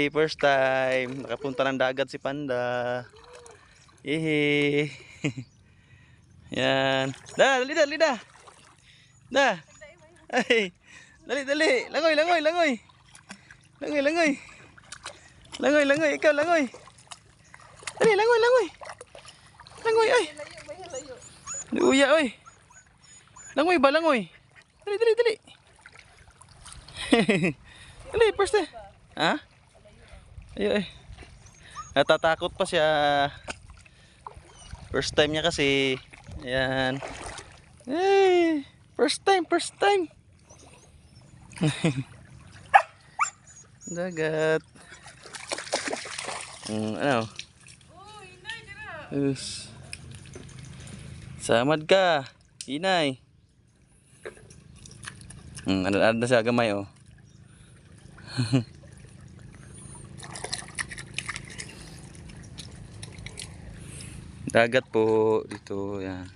First time. Nakapunta ng dagat si Panda. Ihi. Yan. Dali, dali, da. Da. Ay. Dali, dali. Langoy, langoy, langoy. Langoy, langoy. Langoy, langoy. Ikaw, langoy. Dali, langoy, langoy. Langoy, ay. Uya, oy. Langoy ba, langoy? Dali, dali, dali. Dali, first time. Ha? Ay, ay. Natatakot pa siya. First time niya kasi. Ayan. Hey, first time, first time. Dagat. Ano? Samad ka. Inay. Ano na sa gamay oh. Dagat po dito, yan.